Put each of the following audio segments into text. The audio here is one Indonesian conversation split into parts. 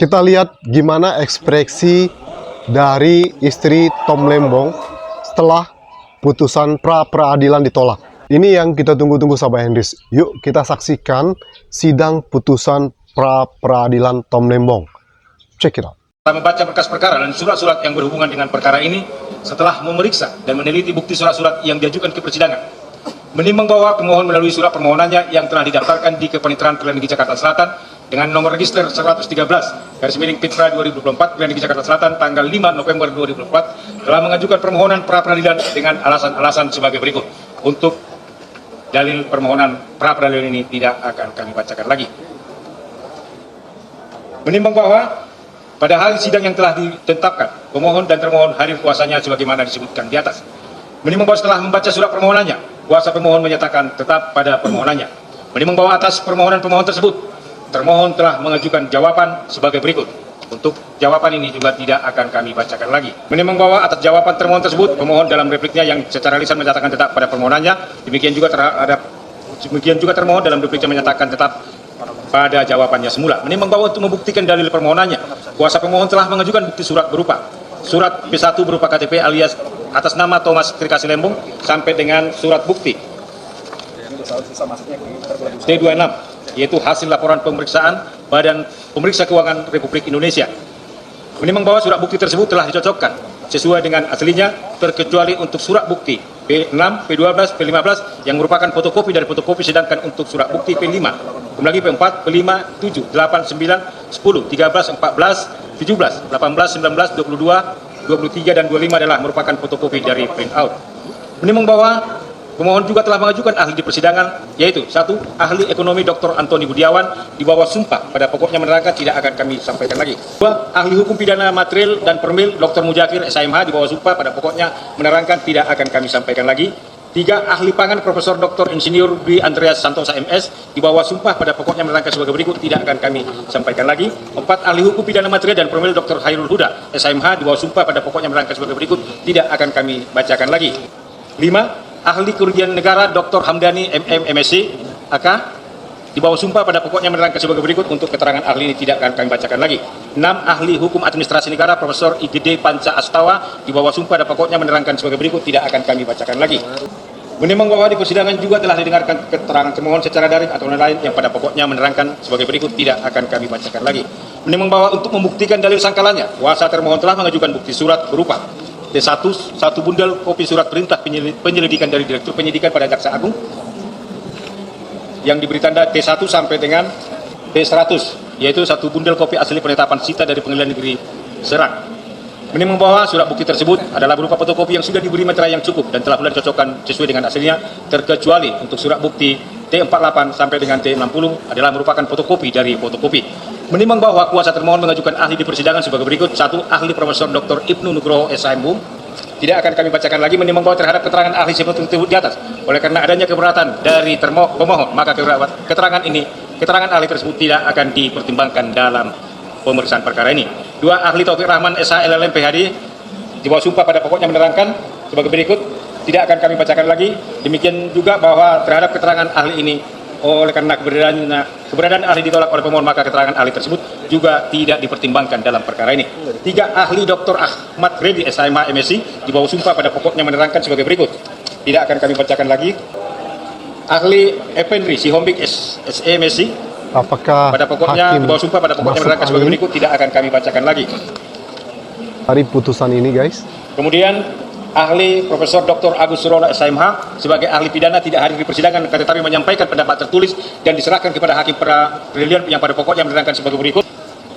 Kita lihat gimana ekspresi dari istri Tom Lembong setelah putusan pra-peradilan ditolak. Ini yang kita tunggu-tunggu sahabat Hendris. Yuk kita saksikan sidang putusan pra-peradilan Tom Lembong. Check it out. Setelah membaca berkas perkara dan surat-surat yang berhubungan dengan perkara ini, setelah memeriksa dan meneliti bukti surat-surat yang diajukan ke persidangan, menimbang bahwa pemohon melalui surat permohonannya yang telah didaftarkan di Kepanitiaan Pengadilan Negeri Jakarta Selatan dengan nomor register 113/Pitra 2024 Pengadilan Negeri Jakarta Selatan tanggal 5 November 2024 telah mengajukan permohonan pra-peradilan dengan alasan-alasan sebagai berikut. Untuk dalil permohonan pra-peradilan ini tidak akan kami bacakan lagi. Menimbang bahwa pada hari sidang yang telah ditetapkan, pemohon dan termohon hadir kuasanya sebagaimana disebutkan di atas. Menimbang bahwa setelah membaca surat permohonannya, kuasa pemohon menyatakan tetap pada permohonannya. Menimbang bahwa atas permohonan pemohon tersebut, termohon telah mengajukan jawaban sebagai berikut. Untuk jawaban ini juga tidak akan kami bacakan lagi. Menimbang bahwa atas jawaban termohon tersebut, pemohon dalam repliknya yang secara lisan menyatakan tetap pada permohonannya, demikian juga termohon dalam repliknya menyatakan tetap pada jawabannya semula. Menimbang bahwa untuk membuktikan dalil permohonannya, kuasa pemohon telah mengajukan bukti surat berupa surat P1 berupa KTP alias atas nama Thomas Trikasih Lembong sampai dengan surat bukti T26, yaitu hasil laporan pemeriksaan Badan Pemeriksa Keuangan Republik Indonesia. Menimbang bahwa surat bukti tersebut telah dicocokkan sesuai dengan aslinya, terkecuali untuk surat bukti P6, P12, P15 yang merupakan fotokopi dari fotokopi, sedangkan untuk surat bukti P5, kemudian lagi P4, P5, 7, 8, 9, 10, 13, 14, 17, 18, 19, 22, 23, dan 25 adalah merupakan fotokopi dari printout. Menimbang bahwa pemohon juga telah mengajukan ahli di persidangan, yaitu 1. Ahli ekonomi Dr. Antoni Budiawan di bawah sumpah pada pokoknya menerangkan tidak akan kami sampaikan lagi. 2. Ahli hukum pidana material dan permil Dr. Mujakir SIMH di bawah sumpah pada pokoknya menerangkan tidak akan kami sampaikan lagi. 3. Ahli pangan Profesor Dr. Insinyur Dwi Andreas Santosa MS di bawah sumpah pada pokoknya menerangkan sebagai berikut, tidak akan kami sampaikan lagi. 4. Ahli hukum pidana material dan permil Dr. Hairul Huda SIMH di bawah sumpah pada pokoknya menerangkan sebagai berikut, tidak akan kami bacakan lagi. 5. Ahli kerugian negara Dr. Hamdani MM MSc AK di bawah sumpah pada pokoknya menerangkan sebagai berikut, untuk keterangan ahli ini tidak akan kami bacakan lagi. 6. Ahli hukum administrasi negara Profesor IGD Panca Astawa di bawah sumpah pada pokoknya menerangkan sebagai berikut, tidak akan kami bacakan lagi. Menimbang bahwa di persidangan juga telah didengarkan keterangan termohon secara daring atau lain yang pada pokoknya menerangkan sebagai berikut, tidak akan kami bacakan lagi. Menimbang bahwa untuk membuktikan dalil sangkalannya, kuasa termohon telah mengajukan bukti surat berupa T1, satu bundel kopi surat perintah penyelidikan dari Direktur Penyidikan pada Jaksa Agung yang diberi tanda T1 sampai dengan T100, yaitu satu bundel kopi asli penetapan sita dari Pengadilan Negeri Serang. Menimbang bahwa surat bukti tersebut adalah berupa fotokopi yang sudah diberi meterai yang cukup dan telah pula dicocokkan sesuai dengan aslinya, terkecuali untuk surat bukti T48 sampai dengan T60 adalah merupakan fotokopi dari fotokopi. Menimbang bahwa kuasa termohon mengajukan ahli di persidangan sebagai berikut. 1. Ahli Profesor Dr. Ibnu Nugroho SIMH tidak akan kami bacakan lagi. Menimbang bahwa terhadap keterangan ahli seperti di atas, oleh karena adanya keberatan dari pemohon, maka keterangan ahli tersebut tidak akan dipertimbangkan dalam pemeriksaan perkara ini. 2. Ahli Taufik Rahman SH LLM PhD di bawah sumpah pada pokoknya menerangkan sebagai berikut, tidak akan kami bacakan lagi. Demikian juga bahwa terhadap keterangan ahli ini, oleh karena keberadaan ahli ditolak oleh pemohon, maka keterangan ahli tersebut juga tidak dipertimbangkan dalam perkara ini. 3. Ahli Dr. Ahmad Reddy SIMH MSc di bawah sumpah pada pokoknya menerangkan sebagai berikut, tidak akan kami bacakan lagi. Ahli Effendri Sihombing SE MSc Apakah pada pokoknya di bawah sumpah pada pokoknya menerangkan sebagai berikut, tidak akan kami bacakan lagi. Dari putusan ini guys. Kemudian ahli Profesor Dr. Agus Surono SIMH sebagai ahli pidana tidak hadir di persidangan, tetapi menyampaikan pendapat tertulis dan diserahkan kepada hakim peradilan yang pada pokoknya menerangkan sebagai berikut.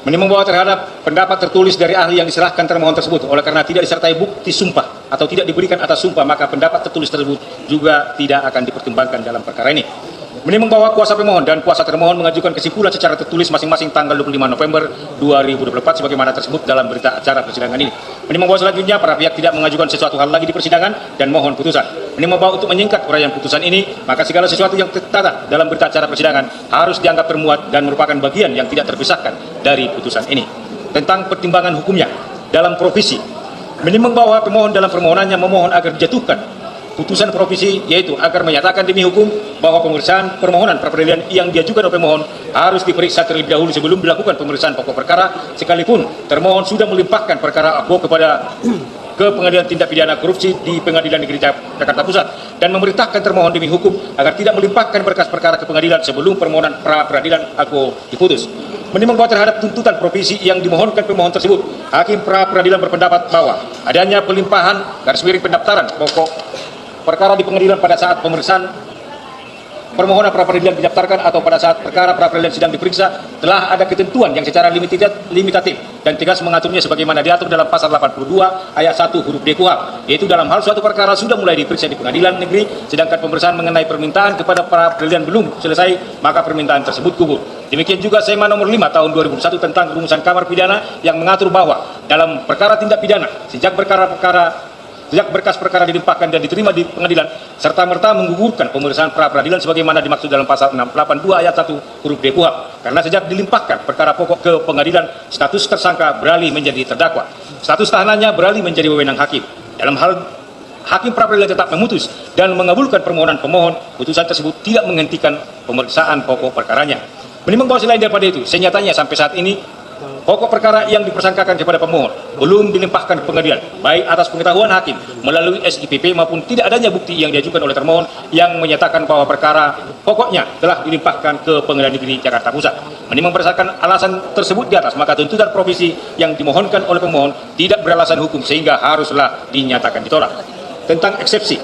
Menimbang bahwa terhadap pendapat tertulis dari ahli yang diserahkan termohon tersebut, oleh karena tidak disertai bukti sumpah atau tidak diberikan atas sumpah, maka pendapat tertulis tersebut juga tidak akan dipertimbangkan dalam perkara ini. Menimbang bahwa kuasa pemohon dan kuasa termohon mengajukan kesimpulan secara tertulis masing-masing tanggal 25 November 2024 sebagaimana tersebut dalam berita acara persidangan ini. Menimbang bahwa selanjutnya para pihak tidak mengajukan sesuatu hal lagi di persidangan dan mohon putusan. Menimbang bahwa untuk menyingkat uraian putusan ini, maka segala sesuatu yang tertera dalam berita acara persidangan harus dianggap termuat dan merupakan bagian yang tidak terpisahkan dari putusan ini. Tentang pertimbangan hukumnya dalam provisi, menimbang bahwa pemohon dalam permohonannya memohon agar dijatuhkan putusan provisi, yaitu agar menyatakan demi hukum bahwa pemeriksaan permohonan pra-peradilan yang diajukan oleh pemohon harus diperiksa terlebih dahulu sebelum dilakukan pemeriksaan pokok perkara, sekalipun termohon sudah melimpahkan perkara akuo ke Pengadilan Tindak Pidana Korupsi di Pengadilan Negeri Jakarta Pusat dan memerintahkan termohon demi hukum agar tidak melimpahkan berkas perkara ke pengadilan sebelum permohonan pra-peradilan akuo diputus. Menimbang bahwa terhadap tuntutan provisi yang dimohonkan pemohon tersebut, hakim pra-peradilan berpendapat bahwa adanya pelimpahan pendaftaran pokok perkara di pengadilan pada saat pemeriksaan permohonan pra-peradilan didaftarkan atau pada saat perkara pra-peradilan sedang diperiksa telah ada ketentuan yang secara limitatif dan tegas mengaturnya sebagaimana diatur dalam pasal 82 ayat 1 huruf D KUHP, yaitu dalam hal suatu perkara sudah mulai diperiksa di pengadilan negeri sedangkan pemeriksaan mengenai permintaan kepada pra-peradilan belum selesai, maka permintaan tersebut gugur. Demikian juga SEMA nomor 5 tahun 2001 tentang rumusan kamar pidana yang mengatur bahwa dalam perkara tindak pidana sejak berkas perkara dilimpahkan dan diterima di pengadilan serta-merta menggugurkan pemeriksaan pra-peradilan sebagaimana dimaksud dalam pasal 682 ayat 1 huruf D KUHP. Karena sejak dilimpahkan perkara pokok ke pengadilan, status tersangka beralih menjadi terdakwa. Status tahanannya beralih menjadi wewenang hakim. Dalam hal hakim pra-peradilan tetap memutus dan mengabulkan permohonan pemohon, putusan tersebut tidak menghentikan pemeriksaan pokok perkaranya. Menimbang bahwa selain daripada itu, senyatanya sampai saat ini pokok perkara yang dipersangkakan kepada pemohon belum dilimpahkan ke pengadilan, baik atas pengetahuan hakim melalui SIPP maupun tidak adanya bukti yang diajukan oleh termohon yang menyatakan bahwa perkara pokoknya telah dilimpahkan ke Pengadilan Negeri Jakarta Pusat. Menimbang berdasarkan alasan tersebut di atas, maka tuntutan provisi yang dimohonkan oleh pemohon tidak beralasan hukum sehingga haruslah dinyatakan ditolak. Tentang eksepsi,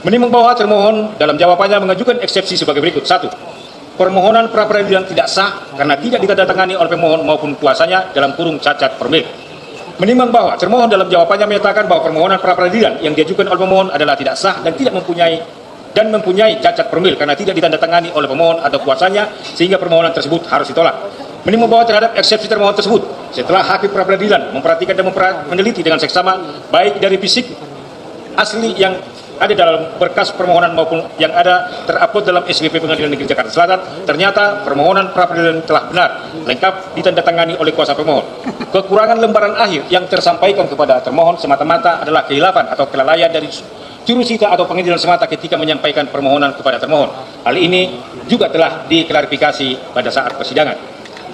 menimbang bahwa termohon dalam jawabannya mengajukan eksepsi sebagai berikut. 1. Permohonan pra-peradilan tidak sah karena tidak ditandatangani oleh pemohon maupun kuasanya dalam kurung cacat formil. Menimbang bahwa termohon dalam jawabannya menyatakan bahwa permohonan pra-peradilan yang diajukan oleh pemohon adalah tidak sah dan tidak mempunyai cacat formil karena tidak ditandatangani oleh pemohon atau kuasanya sehingga permohonan tersebut harus ditolak. Menimbang bahwa terhadap eksepsi termohon tersebut, setelah hakim pra-peradilan memperhatikan dan meneliti dengan seksama baik dari fisik asli yang ada dalam berkas permohonan maupun yang ada terupload dalam SPP Pengadilan Negeri Jakarta Selatan, ternyata permohonan pra-peradilan telah benar, lengkap ditandatangani oleh kuasa pemohon. Kekurangan lembaran akhir yang tersampaikan kepada termohon semata-mata adalah kehilafan atau kelalaian dari jurusita atau pengadilan semata ketika menyampaikan permohonan kepada termohon. Hal ini juga telah diklarifikasi pada saat persidangan.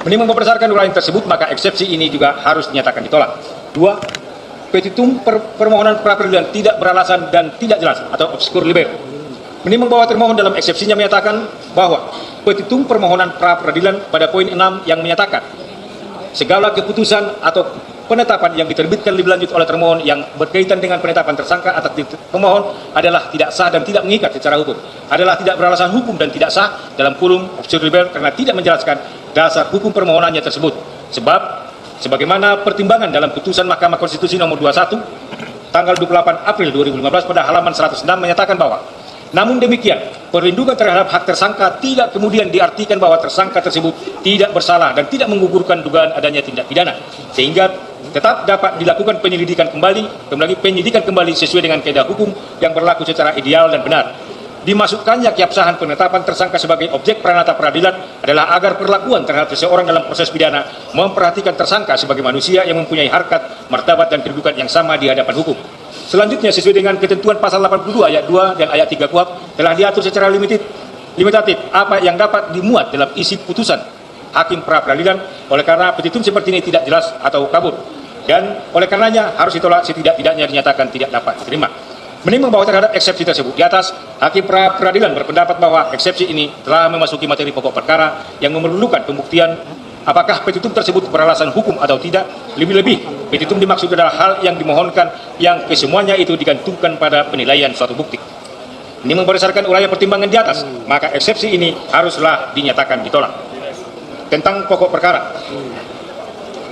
Menimbang berdasarkan uraian tersebut, maka eksepsi ini juga harus dinyatakan ditolak. 2. Petitum permohonan pra-peradilan tidak beralasan dan tidak jelas atau obscur liber. Menimbang bahwa termohon dalam eksepsinya menyatakan bahwa petitum permohonan pra-peradilan pada poin 6 yang menyatakan segala keputusan atau penetapan yang diterbitkan lebih lanjut oleh termohon yang berkaitan dengan penetapan tersangka atas pemohon adalah tidak sah dan tidak mengikat secara hukum, adalah tidak beralasan hukum dan tidak sah dalam kurung obscur liber karena tidak menjelaskan dasar hukum permohonannya tersebut. Sebab sebagaimana pertimbangan dalam putusan Mahkamah Konstitusi nomor 21 tanggal 28 April 2015 pada halaman 106 menyatakan bahwa namun demikian perlindungan terhadap hak tersangka tidak kemudian diartikan bahwa tersangka tersebut tidak bersalah dan tidak menggugurkan dugaan adanya tindak pidana sehingga tetap dapat dilakukan penyelidikan kembali sesuai dengan kaedah hukum yang berlaku secara ideal dan benar. Dimasukkannya keabsahan penetapan tersangka sebagai objek pranata peradilan adalah agar perlakuan terhadap seseorang dalam proses pidana memperhatikan tersangka sebagai manusia yang mempunyai harkat, martabat, dan kedudukan yang sama di hadapan hukum. Selanjutnya, sesuai dengan ketentuan pasal 82 ayat 2 dan ayat 3 KUHP telah diatur secara limitatif apa yang dapat dimuat dalam isi putusan hakim pra-peradilan. Oleh karena petitum seperti ini tidak jelas atau kabur dan oleh karenanya harus ditolak setidak-tidaknya dinyatakan tidak dapat diterima. Menimbang bahwa terhadap eksepsi tersebut di atas, hakim pra-peradilan berpendapat bahwa eksepsi ini telah memasuki materi pokok perkara yang memerlukan pembuktian apakah petitum tersebut beralasan hukum atau tidak. Lebih-lebih, petitum dimaksud adalah hal yang dimohonkan yang kesemuanya itu digantungkan pada penilaian suatu bukti. Menimbang berdasarkan uraian pertimbangan di atas, maka eksepsi ini haruslah dinyatakan ditolak. Tentang pokok perkara,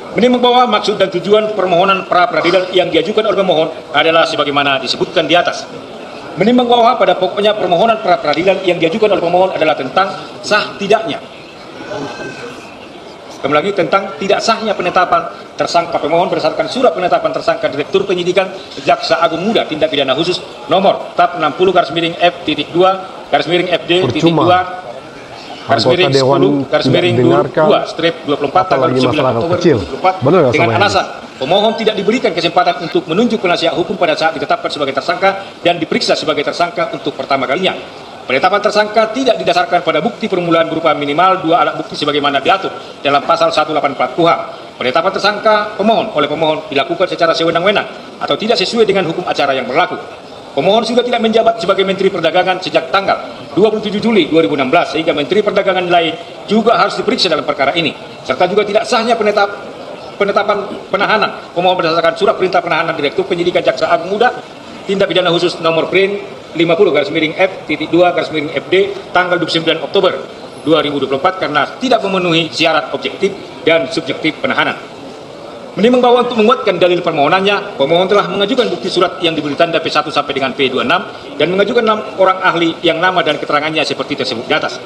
menimbang bahwa maksud dan tujuan permohonan pra-peradilan yang diajukan oleh pemohon adalah sebagaimana disebutkan di atas. Menimbang bahwa pada pokoknya permohonan pra-peradilan yang diajukan oleh pemohon adalah tentang sah tidaknya. Kembali lagi tentang tidak sahnya penetapan tersangka pemohon berdasarkan surat penetapan tersangka Direktur Penyidikan Jaksa Agung Muda Tindak Pidana Khusus nomor TAP 60/F.2/FD.2 anggota dewan 10/2/24 apalagi masalah kecil. Benar nggak dengan sama alasan pemohon tidak diberikan kesempatan untuk menunjuk penasihat hukum pada saat ditetapkan sebagai tersangka dan diperiksa sebagai tersangka untuk pertama kalinya. Penetapan tersangka tidak didasarkan pada bukti permulaan berupa minimal 2 alat bukti sebagaimana diatur dalam pasal 184 KUHP. Penetapan tersangka pemohon oleh pemohon dilakukan secara sewenang-wenang atau tidak sesuai dengan hukum acara yang berlaku. Pemohon sudah tidak menjabat sebagai Menteri Perdagangan sejak tanggal 27 Juli 2016 sehingga Menteri Perdagangan lain juga harus diperiksa dalam perkara ini. Serta juga tidak sahnya penetapan penahanan pemohon berdasarkan surat perintah penahanan Direktur Penyidikan Jaksa Agung Muda tindak pidana khusus nomor PRIN 50/F-2/FD tanggal 29 Oktober 2024 karena tidak memenuhi syarat objektif dan subjektif penahanan. Menimbang bahwa untuk menguatkan dalil permohonannya, pemohon telah mengajukan bukti surat yang diberi tanda P1 sampai dengan P26 dan mengajukan 6 orang ahli yang nama dan keterangannya seperti tersebut di atas.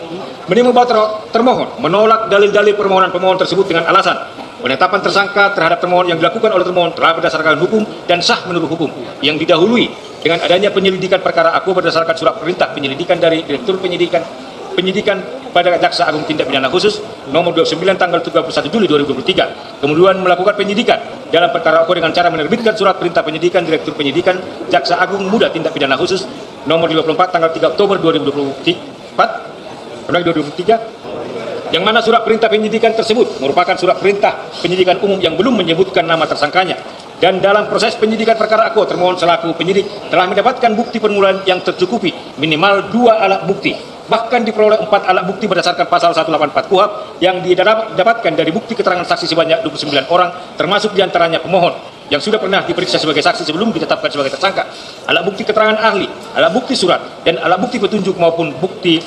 Menimbang bahwa termohon menolak dalil-dalil permohonan pemohon tersebut dengan alasan penetapan tersangka terhadap termohon yang dilakukan oleh termohon telah berdasarkan hukum dan sah menurut hukum yang didahului dengan adanya penyelidikan perkara aku berdasarkan surat perintah penyelidikan dari Direktur Penyidikan pada Jaksa Agung Tindak Pidana Khusus nomor 29 tanggal 31 Juli 2023. Kemudian melakukan penyidikan dalam perkara aku dengan cara menerbitkan surat perintah penyidikan Direktur Penyidikan Jaksa Agung Muda Tindak Pidana Khusus nomor 54 tanggal 3 Oktober 2023 yang mana surat perintah penyidikan tersebut merupakan surat perintah penyidikan umum yang belum menyebutkan nama tersangkanya. Dan dalam proses penyidikan perkara aku, termohon selaku penyidik telah mendapatkan bukti permulaan yang tercukupi minimal 2 alat bukti. Bahkan diperoleh 4 alat bukti berdasarkan pasal 184 KUHP yang didapatkan dari bukti keterangan saksi sebanyak 29 orang, termasuk diantaranya pemohon yang sudah pernah diperiksa sebagai saksi sebelum ditetapkan sebagai tersangka, alat bukti keterangan ahli, alat bukti surat, dan alat bukti petunjuk maupun bukti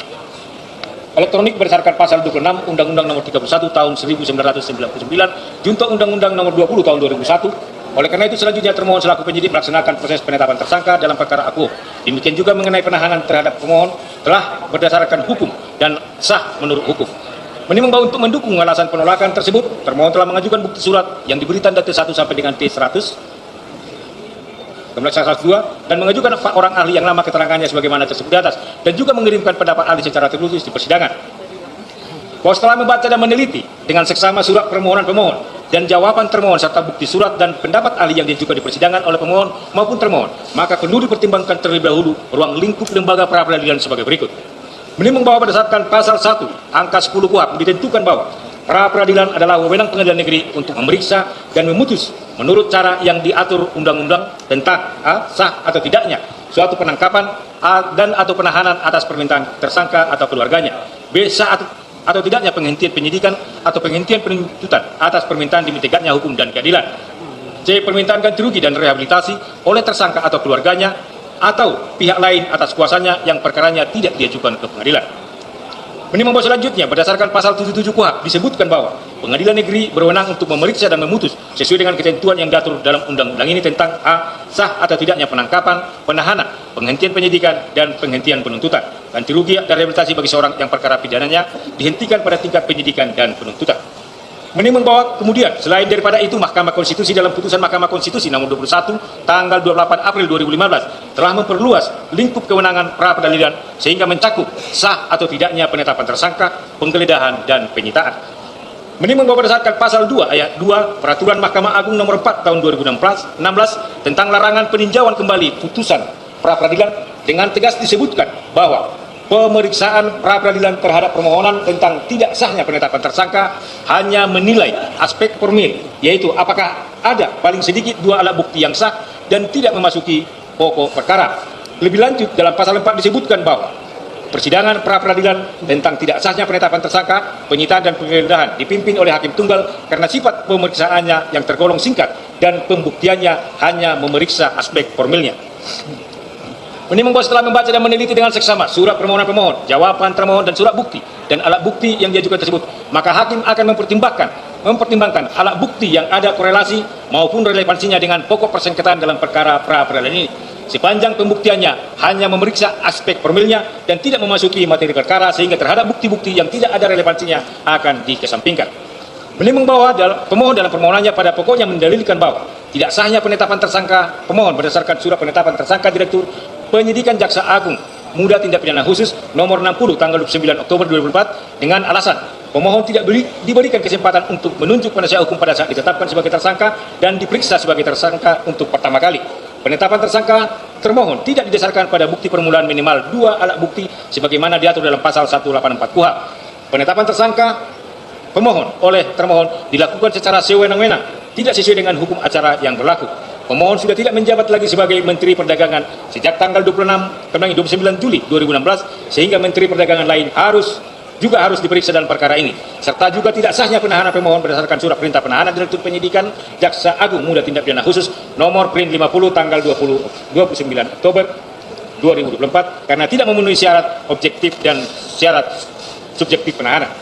elektronik berdasarkan pasal 26 Undang-Undang Nomor 31 Tahun 1999 junto Undang-Undang Nomor 20 Tahun 2001. Oleh karena itu selanjutnya termohon selaku penyidik melaksanakan proses penetapan tersangka dalam perkara aku. Demikian juga mengenai penahanan terhadap pemohon telah berdasarkan hukum dan sah menurut hukum. Menimbang bahwa untuk mendukung alasan penolakan tersebut, termohon telah mengajukan bukti surat yang diberi tanda T1 sampai dengan T100 dan mengajukan 4 orang ahli yang nama keterangannya sebagaimana tersebut di atas dan juga mengirimkan pendapat ahli secara tertulis di persidangan. Bahwa setelah membaca dan meneliti dengan seksama surat permohonan pemohon dan jawaban termohon serta bukti surat dan pendapat ahli yang diajukan di persidangan oleh pemohon maupun termohon, maka perlu dipertimbangkan terlebih dahulu ruang lingkup lembaga pra-peradilan sebagai berikut. Menimbang bahwa berdasarkan pasal 1 angka 10 KUHP ditentukan bahwa pra-peradilan adalah wewenang pengadilan negeri untuk memeriksa dan memutus menurut cara yang diatur undang-undang tentang sah atau tidaknya suatu penangkapan dan atau penahanan atas permintaan tersangka atau keluarganya, B sah atau tidaknya penghentian penyidikan atau penghentian penuntutan atas permintaan dimitigasinya hukum dan keadilan, C permintaan ganti rugi dan rehabilitasi oleh tersangka atau keluarganya atau pihak lain atas kuasanya yang perkaranya tidak diajukan ke pengadilan. Menimbang bahwa selanjutnya berdasarkan pasal 77 KUHP disebutkan bahwa pengadilan negeri berwenang untuk memeriksa dan memutus sesuai dengan ketentuan yang diatur dalam undang-undang ini tentang sah atau tidaknya penangkapan, penahanan, penghentian penyidikan dan penghentian penuntutan, ganti rugi dan rehabilitasi bagi seorang yang perkara pidananya dihentikan pada tingkat penyidikan dan penuntutan. Menimbang bahwa kemudian selain daripada itu Mahkamah Konstitusi dalam putusan Mahkamah Konstitusi nomor 21 tanggal 28 April 2015 telah memperluas lingkup kewenangan pra-peradilan sehingga mencakup sah atau tidaknya penetapan tersangka, penggeledahan dan penyitaan. Menimbang bahwa berdasarkan pasal 2 ayat 2 Peraturan Mahkamah Agung nomor 4 tahun 2016 tentang larangan peninjauan kembali putusan pra-peradilan dengan tegas disebutkan bahwa pemeriksaan pra-peradilan terhadap permohonan tentang tidak sahnya penetapan tersangka hanya menilai aspek formil, yaitu apakah ada paling sedikit 2 alat bukti yang sah dan tidak memasuki pokok perkara. Lebih lanjut, dalam pasal 4 disebutkan bahwa persidangan pra-peradilan tentang tidak sahnya penetapan tersangka, penyitaan dan penggeledahan dipimpin oleh hakim tunggal karena sifat pemeriksaannya yang tergolong singkat dan pembuktiannya hanya memeriksa aspek formilnya. Menimbang bahwa setelah membaca dan meneliti dengan seksama surat permohonan pemohon, jawaban termohon dan surat bukti dan alat bukti yang diajukan tersebut, maka hakim akan mempertimbangkan alat bukti yang ada korelasi maupun relevansinya dengan pokok persengketaan dalam perkara pra-peradilan ini. Sepanjang pembuktiannya hanya memeriksa aspek formilnya dan tidak memasuki materi perkara sehingga terhadap bukti-bukti yang tidak ada relevansinya akan dikesampingkan. Menimbang bahwa pemohon dalam permohonannya pada pokoknya mendalilkan bahwa tidak sahnya penetapan tersangka pemohon berdasarkan surat penetapan tersangka Direktur Penyidikan Jaksa Agung Muda Tindak Pidana Khusus nomor 60 tanggal 29 Oktober 2004 dengan alasan Pemohon tidak diberikan kesempatan untuk menunjuk penasihat hukum pada saat ditetapkan sebagai tersangka dan diperiksa sebagai tersangka untuk pertama kali. Penetapan tersangka termohon tidak didasarkan pada bukti permulaan minimal 2 alat bukti sebagaimana diatur dalam pasal 184 KUHP. Penetapan tersangka pemohon oleh termohon dilakukan secara sewenang-wenang, tidak sesuai dengan hukum acara yang berlaku. Pemohon sudah tidak menjabat lagi sebagai Menteri Perdagangan sejak tanggal 29 Juli 2016, sehingga Menteri Perdagangan lain harus diperiksa dalam perkara ini. Serta juga tidak sahnya penahanan pemohon berdasarkan surat perintah penahanan Direktur Penyidikan Jaksa Agung Muda Tindak Pidana Khusus nomor PRIN 50 tanggal 29 Oktober 2024 karena tidak memenuhi syarat objektif dan syarat subjektif penahanan.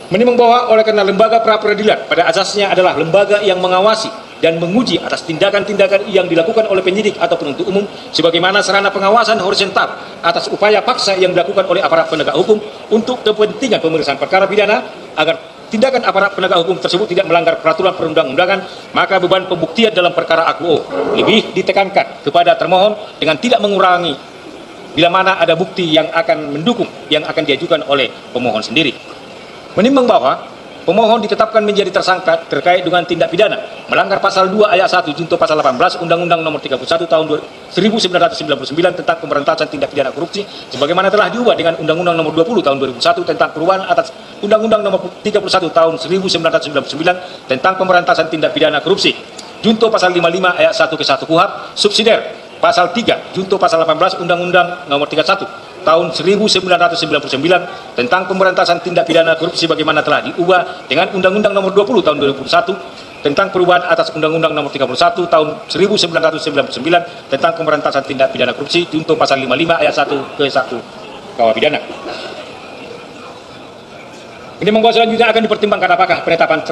Menimbang bahwa oleh karena lembaga pra-peradilan pada asasnya adalah lembaga yang mengawasi dan menguji atas tindakan-tindakan yang dilakukan oleh penyidik atau penuntut umum sebagaimana sarana pengawasan horizontal atas upaya paksa yang dilakukan oleh aparat penegak hukum untuk kepentingan pemeriksaan perkara pidana agar tindakan aparat penegak hukum tersebut tidak melanggar peraturan perundang-undangan, maka beban pembuktian dalam perkara akuo lebih ditekankan kepada termohon dengan tidak mengurangi bila mana ada bukti yang akan mendukung yang akan diajukan oleh pemohon sendiri. Menimbang bahwa pemohon ditetapkan menjadi tersangka terkait dengan tindak pidana melanggar pasal 2 ayat 1 junto pasal 18 Undang-Undang Nomor 31 tahun 1999 tentang pemberantasan tindak pidana korupsi sebagaimana telah diubah dengan Undang-Undang Nomor 20 tahun 2001 tentang perubahan atas Undang-Undang Nomor 31 tahun 1999 tentang pemberantasan tindak pidana korupsi junto pasal 55 ayat 1 ke 1 KUHP subsidiar pasal 3 junto pasal 18 Undang-Undang Nomor 31 tahun 1999 tentang pemberantasan tindak pidana korupsi bagaimana telah diubah dengan Undang-Undang Nomor 20 tahun 2001 tentang perubahan atas Undang-Undang Nomor 31 tahun 1999 tentang pemberantasan tindak pidana korupsi junto pasal 55 ayat 1 ke 1 KUH pidana. Ini membuat selanjutnya akan dipertimbangkan apakah penetapan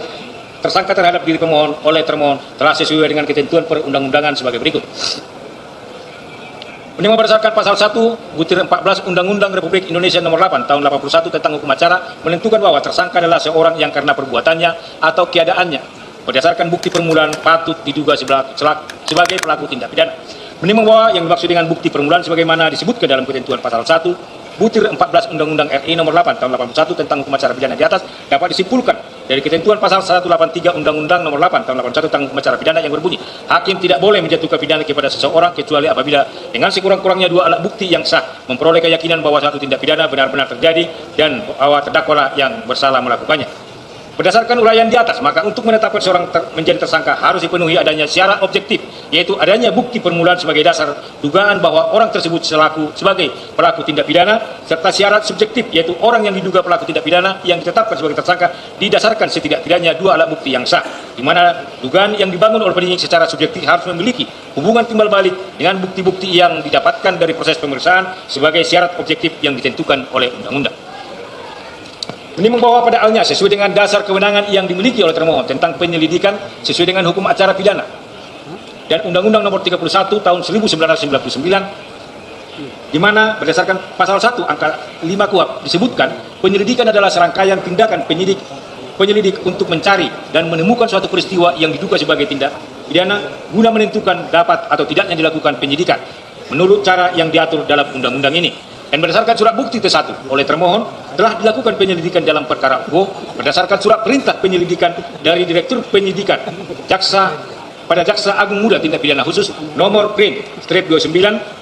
tersangka terhadap diri pemohon oleh termohon telah sesuai dengan ketentuan perundang-undangan sebagai berikut. Menimbang berdasarkan pasal 1 butir 14 Undang-Undang Republik Indonesia Nomor 8 tahun 81 tentang hukum acara menentukan bahwa tersangka adalah seorang yang karena perbuatannya atau keadaannya berdasarkan bukti permulaan patut diduga sebagai pelaku tindak pidana. Menimbang bahwa yang dimaksud dengan bukti permulaan sebagaimana disebutkan dalam ketentuan pasal 1 butir 14 Undang-Undang RI Nomor 8 tahun 81 tentang hukum acara pidana di atas dapat disimpulkan dari ketentuan pasal 183 Undang-Undang Nomor 8 tahun 81 tentang hukum acara pidana yang berbunyi hakim tidak boleh menjatuhkan pidana kepada seseorang kecuali apabila dengan sekurang-kurangnya 2 alat bukti yang sah memperoleh keyakinan bahwa suatu tindak pidana benar-benar terjadi dan bahwa terdakwa yang bersalah melakukannya. Berdasarkan uraian di atas, maka untuk menetapkan seorang menjadi tersangka harus dipenuhi adanya syarat objektif, yaitu adanya bukti permulaan sebagai dasar dugaan bahwa orang tersebut sebagai pelaku tindak pidana, serta syarat subjektif, yaitu orang yang diduga pelaku tindak pidana yang ditetapkan sebagai tersangka didasarkan setidak-tidaknya 2 alat bukti yang sah, di mana dugaan yang dibangun oleh penyidik secara subjektif harus memiliki hubungan timbal balik dengan bukti-bukti yang didapatkan dari proses pemeriksaan sebagai syarat objektif yang ditentukan oleh undang-undang. Menimbang bahwa pada halnya sesuai dengan dasar kewenangan yang dimiliki oleh termohon tentang penyelidikan sesuai dengan hukum acara pidana dan Undang-Undang Nomor 31 tahun 1999 di mana berdasarkan pasal 1 angka 5 KUHP disebutkan penyelidikan adalah serangkaian tindakan penyelidik untuk mencari dan menemukan suatu peristiwa yang diduga sebagai tindak pidana guna menentukan dapat atau tidaknya dilakukan penyidikan menurut cara yang diatur dalam undang-undang ini. Dan berdasarkan surat bukti T1 oleh termohon telah dilakukan penyelidikan dalam perkara UGO berdasarkan surat perintah penyelidikan dari Direktur Penyidikan Jaksa Agung Muda Tindak Pidana Khusus nomor PRIN-29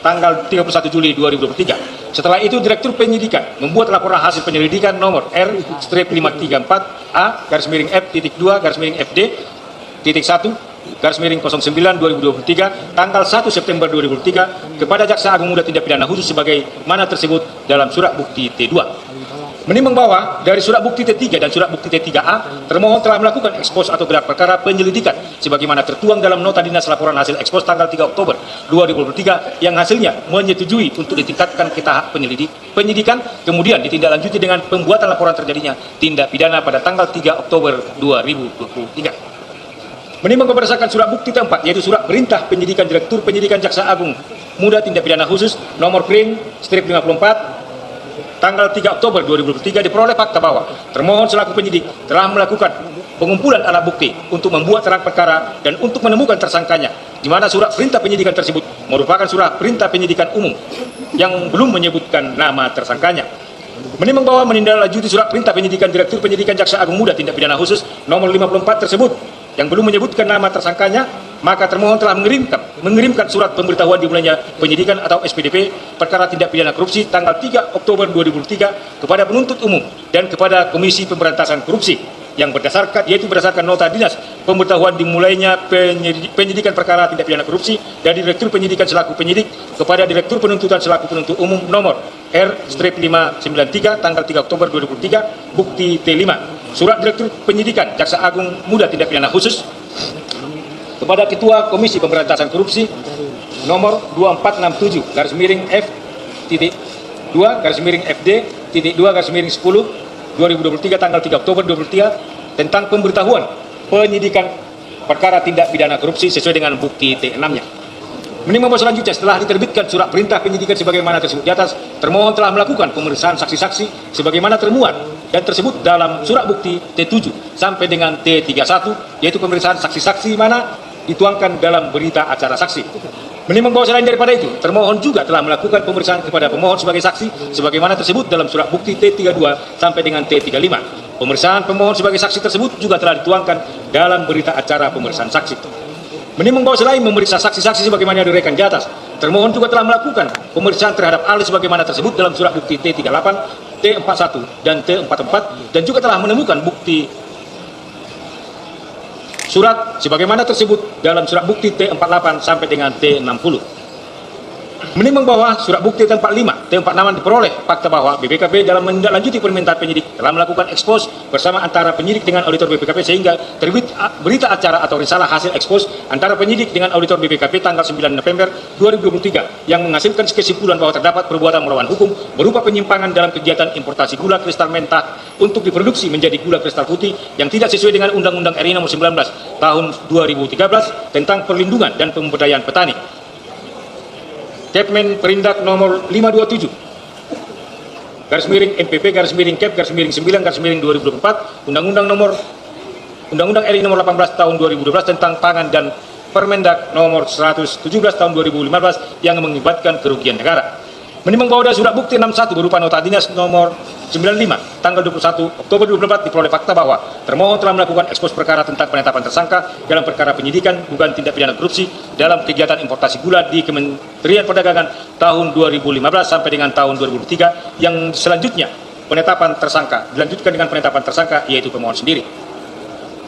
tanggal 31 Juli 2023. Setelah itu Direktur Penyidikan membuat laporan hasil penyelidikan nomor R-534A-F2-FD-1 09 2023 tanggal 1 September 2003 kepada Jaksa Agung Muda Tindak Pidana Khusus sebagaimana tersebut dalam surat bukti T2. Menimbang bahwa dari surat bukti T3 dan surat bukti T3A termohon telah melakukan ekspos atau gelar perkara penyelidikan sebagaimana tertuang dalam nota dinas laporan hasil ekspos tanggal 3 Oktober 2023 yang hasilnya menyetujui untuk ditingkatkan ke tahap penyidikan kemudian ditindaklanjuti dengan pembuatan laporan terjadinya tindak pidana pada tanggal 3 Oktober 2023. Menimbang berdasarkan surat bukti tempat, yaitu surat perintah penyidikan Direktur Penyidikan Jaksa Agung Muda Tindak Pidana Khusus nomor PRIN-54 tanggal 3 Oktober 2023 diperoleh fakta bahwa termohon selaku penyidik telah melakukan pengumpulan alat bukti untuk membuat terang perkara dan untuk menemukan tersangkanya, di mana surat perintah penyidikan tersebut merupakan surat perintah penyidikan umum yang belum menyebutkan nama tersangkanya. Menimbang bahwa menindaklanjuti surat perintah penyidikan Direktur Penyidikan Jaksa Agung Muda Tindak Pidana Khusus nomor 54 tersebut yang belum menyebutkan nama tersangkanya, maka termohon telah mengirimkan surat pemberitahuan dimulainya penyidikan atau SPDP perkara tindak pidana korupsi tanggal 3 Oktober 2003 kepada penuntut umum dan kepada Komisi Pemberantasan Korupsi yang berdasarkan nota dinas pemberitahuan dimulainya penyidikan perkara tindak pidana korupsi dari Direktur Penyidikan selaku penyidik kepada Direktur Penuntutan selaku penuntut umum nomor R-593 tanggal 3 Oktober 2003 bukti T5 surat Direktur Penyidikan Jaksa Agung Muda Tindak Pidana Khusus kepada Ketua Komisi Pemberantasan Korupsi nomor 2467 garis miring F.2 garis miring FD.2 garis miring 10 2023 tanggal 3 Oktober 2023 tentang pemberitahuan penyidikan perkara tindak pidana korupsi sesuai dengan bukti T6-nya. Menimbang bahwa selanjutnya setelah diterbitkan surat perintah penyidikan sebagaimana tersebut di atas, termohon telah melakukan pemeriksaan saksi-saksi sebagaimana termuat dan tersebut dalam surat bukti T7 sampai dengan T31, yaitu pemeriksaan saksi-saksi mana dituangkan dalam berita acara saksi. Menimbang bahwa selain daripada itu, termohon juga telah melakukan pemeriksaan kepada pemohon sebagai saksi sebagaimana tersebut dalam surat bukti T32 sampai dengan T35. Pemeriksaan pemohon sebagai saksi tersebut juga telah dituangkan dalam berita acara pemeriksaan saksi. Menimbang bahwa selain memeriksa saksi-saksi sebagaimana diuraikan di atas, termohon juga telah melakukan pemeriksaan terhadap ahli sebagaimana tersebut dalam surat bukti T38, T41, dan T44 dan juga telah menemukan bukti surat sebagaimana tersebut dalam surat bukti T48 sampai dengan T60. Menimbang bahwa surat bukti T45, T46 diperoleh fakta bahwa BPKP dalam menindaklanjuti permintaan penyidik telah melakukan ekspos bersama antara penyidik dengan auditor BPKP sehingga terbit berita acara atau risalah hasil ekspos antara penyidik dengan auditor BPKP tanggal 9 November 2023 yang menghasilkan kesimpulan bahwa terdapat perbuatan melawan hukum berupa penyimpangan dalam kegiatan importasi gula kristal mentah untuk diproduksi menjadi gula kristal putih yang tidak sesuai dengan Undang-Undang RI Nomor 19 Tahun 2013 tentang perlindungan dan pemberdayaan petani. Kepmen Perindak nomor 527 garis miring MPP garis miring Kep garis miring 9 garis miring 2024 Undang-Undang RI nomor 18 tahun 2012 tentang pangan dan Permendak nomor 117 tahun 2015 yang mengakibatkan kerugian negara. Menimbang bahwa ada surat bukti 61 berupa nota dinas nomor 95 tanggal 21 Oktober 2024 diperoleh fakta bahwa termohon telah melakukan ekspos perkara tentang penetapan tersangka dalam perkara penyidikan dugaan tindak pidana korupsi dalam kegiatan importasi gula di Kementerian Perdagangan tahun 2015 sampai dengan tahun 2003 yang selanjutnya penetapan tersangka dilanjutkan dengan penetapan tersangka yaitu pemohon sendiri.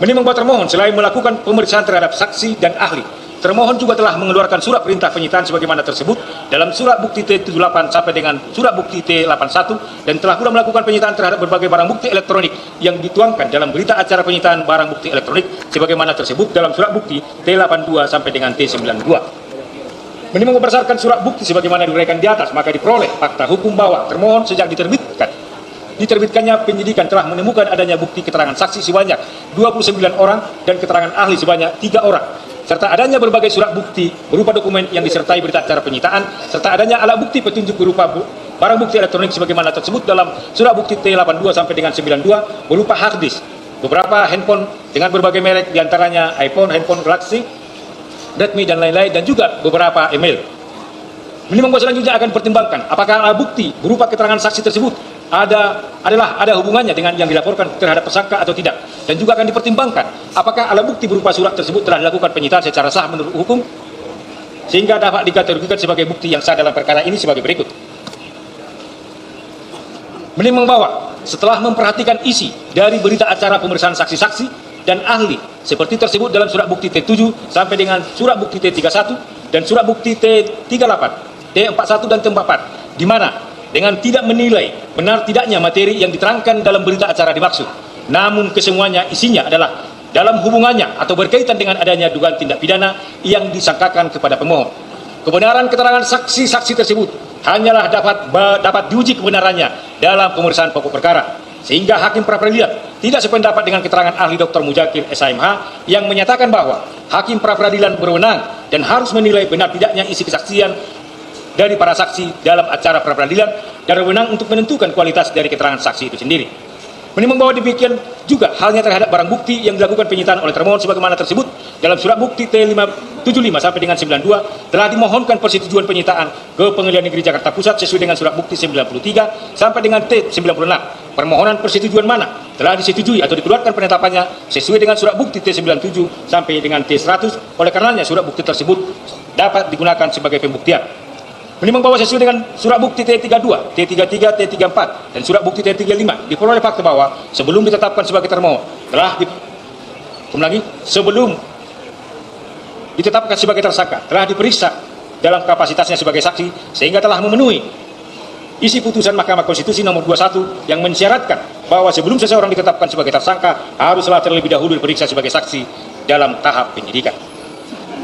Menimbang bahwa termohon selain melakukan pemeriksaan terhadap saksi dan ahli, termohon juga telah mengeluarkan surat perintah penyitaan sebagaimana tersebut dalam surat bukti T78 sampai dengan surat bukti T81 dan telah pula melakukan penyitaan terhadap berbagai barang bukti elektronik yang dituangkan dalam berita acara penyitaan barang bukti elektronik sebagaimana tersebut dalam surat bukti T82 sampai dengan T92. Menimbang berdasarkan surat bukti sebagaimana diuraikan di atas, maka diperoleh fakta hukum bahwa termohon sejak diterbitkannya penyidikan telah menemukan adanya bukti keterangan saksi sebanyak 29 orang dan keterangan ahli sebanyak 3 orang serta adanya berbagai surat bukti berupa dokumen yang disertai berita acara penyitaan serta adanya alat bukti petunjuk berupa barang bukti elektronik sebagaimana tersebut dalam surat bukti T82 sampai dengan 92 berupa hard disk, beberapa handphone dengan berbagai merek diantaranya iPhone, handphone Galaxy, Redmi dan lain-lain dan juga beberapa email. Menimbang bahwa selanjutnya akan dipertimbangkan apakah alat bukti berupa keterangan saksi tersebut ada hubungannya dengan yang dilaporkan terhadap tersangka atau tidak dan juga akan dipertimbangkan apakah alat bukti berupa surat tersebut telah dilakukan penyitaan secara sah menurut hukum sehingga dapat dikategorikan sebagai bukti yang sah dalam perkara ini sebagai berikut. Menimbang bahwa setelah memperhatikan isi dari berita acara pemeriksaan saksi-saksi dan ahli seperti tersebut dalam surat bukti T7 sampai dengan surat bukti T31 dan surat bukti T38, T41 dan T44 di mana dengan tidak menilai benar tidaknya materi yang diterangkan dalam berita acara dimaksud. Namun kesemuanya isinya adalah dalam hubungannya atau berkaitan dengan adanya dugaan tindak pidana yang disangkakan kepada pemohon. Kebenaran keterangan saksi-saksi tersebut hanyalah dapat diuji kebenarannya dalam pemeriksaan pokok perkara. Sehingga hakim pra-peradilan tidak sependapat dengan keterangan ahli Dr. Muzakir SHMH yang menyatakan bahwa hakim pra-peradilan berwenang dan harus menilai benar tidaknya isi kesaksian dari para saksi dalam acara pra-peradilan dan berwenang untuk menentukan kualitas dari keterangan saksi itu sendiri. Menimbang bahwa demikian juga halnya terhadap barang bukti yang dilakukan penyitaan oleh termohon sebagaimana tersebut dalam surat bukti T575 sampai dengan 92 telah dimohonkan persetujuan penyitaan ke Pengadilan Negeri Jakarta Pusat sesuai dengan surat bukti 93 sampai dengan T96. Permohonan persetujuan mana telah disetujui atau dikeluarkan penetapannya sesuai dengan surat bukti T97 sampai dengan T100. Oleh karenanya surat bukti tersebut dapat digunakan sebagai pembuktian. Menimbang bahwa sesuai dengan surat bukti T32, T33, T34, dan surat bukti T35 diperoleh fakta bahwa sebelum ditetapkan sebagai termohon sebelum ditetapkan sebagai tersangka telah diperiksa dalam kapasitasnya sebagai saksi sehingga telah memenuhi isi putusan Mahkamah Konstitusi nomor 21 yang mensyaratkan bahwa sebelum seseorang ditetapkan sebagai tersangka haruslah terlebih dahulu diperiksa sebagai saksi dalam tahap penyidikan.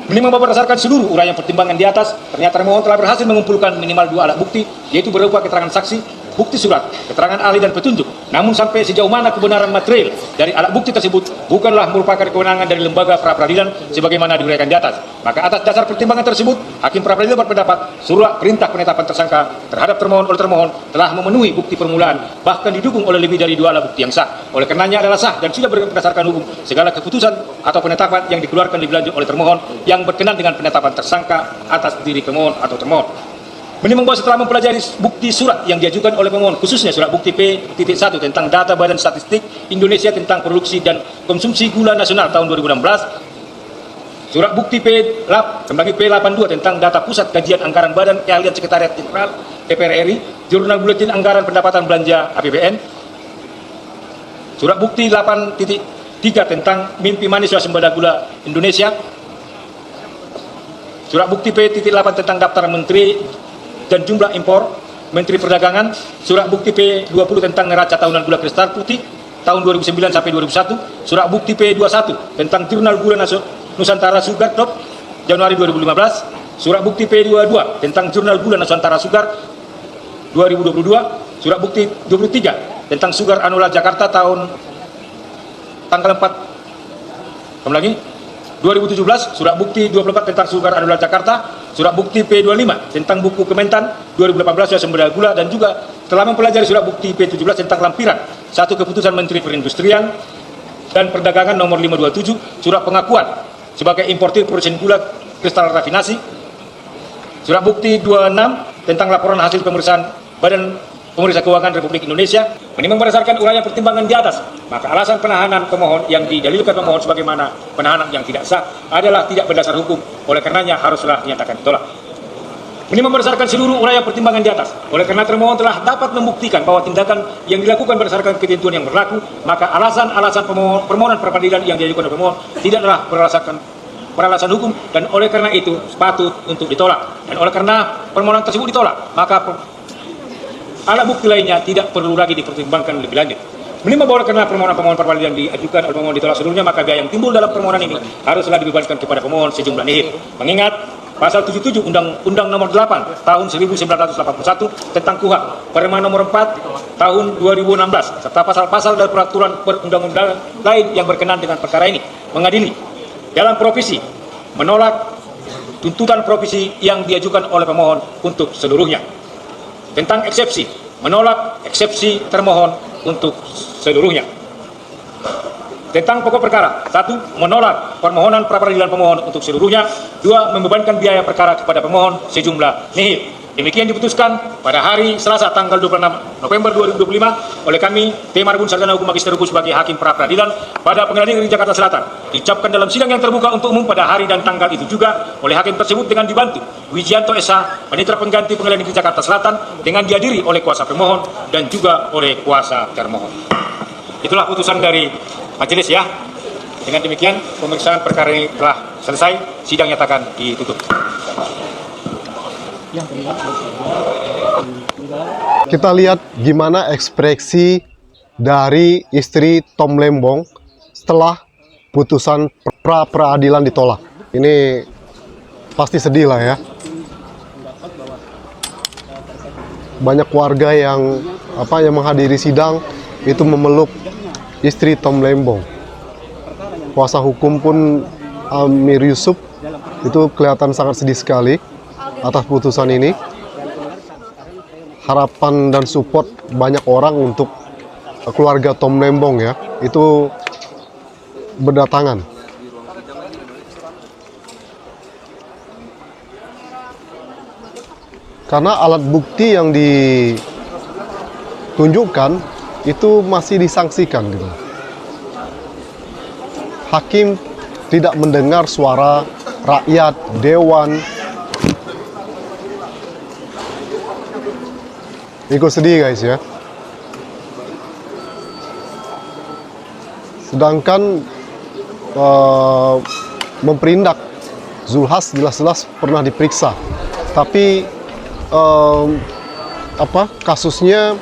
Menimbang bahwa berdasarkan seluruh uraian pertimbangan di atas, ternyata termohon telah berhasil mengumpulkan minimal 2 alat bukti, yaitu berupa keterangan saksi, bukti surat, keterangan ahli dan petunjuk. Namun sampai sejauh mana kebenaran material dari alat bukti tersebut bukanlah merupakan kewenangan dari lembaga pra-peradilan sebagaimana diuraikan di atas. Maka atas dasar pertimbangan tersebut, Hakim pra-peradilan berpendapat surat perintah penetapan tersangka terhadap termohon oleh termohon telah memenuhi bukti permulaan, bahkan didukung oleh lebih dari 2 alat bukti yang sah. Oleh karenanya adalah sah dan sudah berdasarkan hukum segala keputusan atau penetapan yang dikeluarkan lebih lanjut oleh termohon yang berkenan dengan penetapan tersangka atas diri pemohon atau termohon. Menimbang bahwa setelah mempelajari bukti surat yang diajukan oleh pemohon, khususnya surat bukti P.1 tentang data Badan Statistik Indonesia tentang produksi dan konsumsi gula nasional tahun 2016, surat bukti P82 tentang data Pusat Kajian Anggaran Badan Keahlian Sekretariat Jenderal DPR RI, Jurnal Buletin Anggaran Pendapatan Belanja APBN, surat bukti 8.3 tentang Mimpi Manis Swasembada Gula Indonesia, surat bukti P.8 tentang daftar menteri dan jumlah impor Menteri Perdagangan, surat bukti P20 tentang neraca tahunan gula kristal putih tahun 2009 sampai 2001, surat bukti P21 tentang Jurnal Gula Nusantara Sugar Top Januari 2015, surat bukti P22 tentang Jurnal Gula Nusantara Sugar 2022, surat bukti 23 tentang Sugar Annual Jakarta tanggal 2017, surat bukti 24 tentang Sugar Annual Jakarta, surat bukti P25 tentang buku Kementan 2018 Swasembada Gula, dan juga telah mempelajari surat bukti P17 tentang lampiran satu keputusan Menteri Perindustrian dan Perdagangan nomor 527, surat pengakuan sebagai importir produsen gula kristal rafinasi, surat bukti 26 tentang laporan hasil pemeriksaan Badan Pemeriksa Keuangan Republik Indonesia. Menimbang berdasarkan uraian pertimbangan di atas, maka alasan penahanan pemohon yang didalilkan pemohon sebagaimana penahanan yang tidak sah adalah tidak berdasar hukum, oleh karenanya haruslah dinyatakan ditolak. Menimbang berdasarkan seluruh uraian pertimbangan di atas, oleh karena termohon telah dapat membuktikan bahwa tindakan yang dilakukan berdasarkan ketentuan yang berlaku, maka alasan-alasan permohonan pra-peradilan yang diajukan oleh pemohon tidaklah beralasan hukum, dan oleh karena itu patut untuk ditolak. Dan oleh karena permohonan tersebut ditolak, maka alat bukti lainnya tidak perlu lagi dipertimbangkan lebih lanjut. Menimbang bahwa karena permohonan pra-peradilan diajukan oleh pemohon ditolak seluruhnya, maka biaya yang timbul dalam permohonan ini haruslah dibebankan kepada pemohon sejumlah nihil. Mengingat Pasal 77 Undang-Undang Nomor 8 Tahun 1981 tentang KUHP, Perma Nomor 4 Tahun 2016, serta pasal-pasal dan peraturan perundang-undangan lain yang berkenaan dengan perkara ini, mengadili dalam provisi menolak tuntutan provisi yang diajukan oleh pemohon untuk seluruhnya. Tentang eksepsi, menolak eksepsi termohon untuk seluruhnya. Tentang pokok perkara, 1. Menolak permohonan pra-peradilan pemohon untuk seluruhnya. 2. Membebankan biaya perkara kepada pemohon sejumlah nihil. Demikian diputuskan pada hari Selasa tanggal 26 November 2025 oleh kami, T. Marbun Sarjana Hukum Magister Hukum sebagai Hakim Pra-Peradilan pada Pengadilan Negeri Jakarta Selatan. Diucapkan dalam sidang yang terbuka untuk umum pada hari dan tanggal itu juga oleh hakim tersebut dengan dibantu Wijianto S.A. Panitera Pengganti Pengadilan Negeri Jakarta Selatan dengan dihadiri oleh kuasa pemohon dan juga oleh kuasa termohon. Itulah putusan dari majelis ya. Dengan demikian pemeriksaan perkara ini telah selesai, sidang nyatakan ditutup. Kita lihat gimana ekspresi dari istri Tom Lembong setelah putusan pra-peradilan ditolak. Ini pasti sedih lah ya. Banyak warga yang menghadiri sidang itu memeluk istri Tom Lembong. Kuasa hukum pun Amir Yusuf itu kelihatan sangat sedih sekali atas putusan ini. Harapan dan support banyak orang untuk keluarga Tom Lembong ya, itu berdatangan. Karena alat bukti yang ditunjukkan itu masih disangsikan gitu. Hakim tidak mendengar suara rakyat, dewan. Ikut sedih guys ya. Sedangkan memperindak Zulhas jelas-jelas pernah diperiksa, tapi kasusnya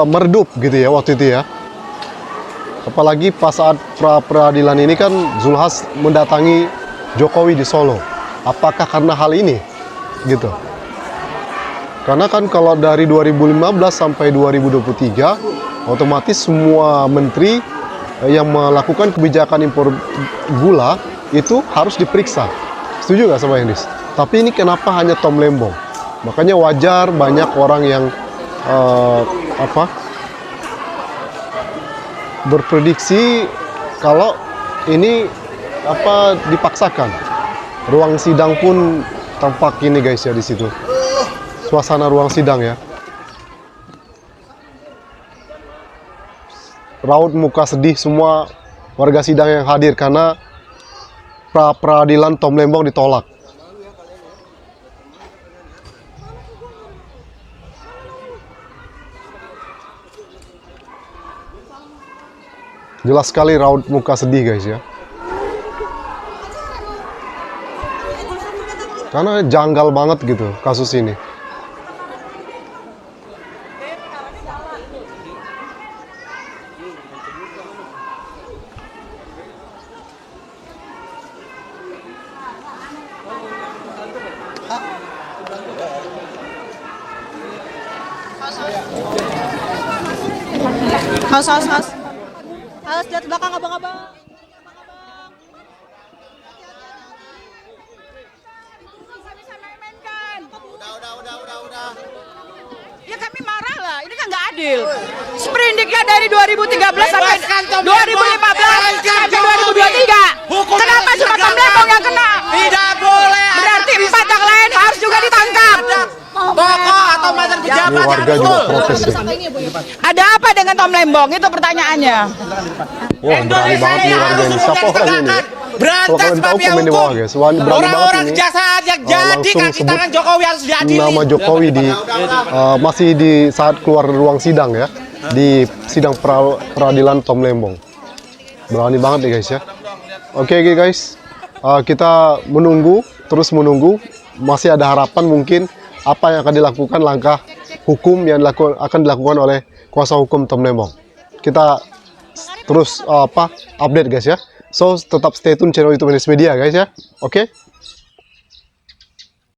meredup gitu ya waktu itu ya. Apalagi pas saat peradilan ini kan Zulhas mendatangi Jokowi di Solo. Apakah karena hal ini gitu? Karena kan kalau dari 2015 sampai 2023 otomatis semua menteri yang melakukan kebijakan impor gula itu harus diperiksa. Setuju nggak sama Hendis? Tapi ini kenapa hanya Tom Lembong? Makanya wajar banyak orang yang berprediksi kalau ini dipaksakan. Ruang sidang pun tampak ini guys ya di situ. Suasana ruang sidang ya. Raut muka sedih semua warga sidang yang hadir karena peradilan Tom Lembong ditolak. Jelas sekali raut muka sedih guys ya. Karena janggal banget gitu kasus ini. Harus lihat belakang abang-abang. Udah. Ya kami marah lah, ini kan nggak adil. Sprindiknya dari 2013 sampai 2015 sampai 2023. Kenapa cuma Tom Lembong yang kena? Tidak boleh. Berarti 4 yang lain harus juga ditangkap. Tokoh atau mantan Ini pejabat warga juga protes ya. Ada apa dengan Tom Lembong? Itu pertanyaannya. Wah berani banget nih warga ini. Siapa orangnya ini? Kalau Berantas kalian tahu mafia komen di bawah hukum. guys. Wah, berani banget Orang-orang ini. kejahatan yang jadi Langsung kaki sebut tangan Jokowi harus diadili. nama Jokowi di masih di saat keluar ruang sidang ya, di sidang peradilan Tom Lembong. Berani banget nih guys ya. Oke guys, kita terus menunggu. Masih ada harapan mungkin apa yang akan dilakukan, langkah hukum yang akan dilakukan oleh kuasa hukum Tom Lembong. Kita terus update guys ya. So tetap stay tune channel YouTube Hendis Media guys ya. Oke.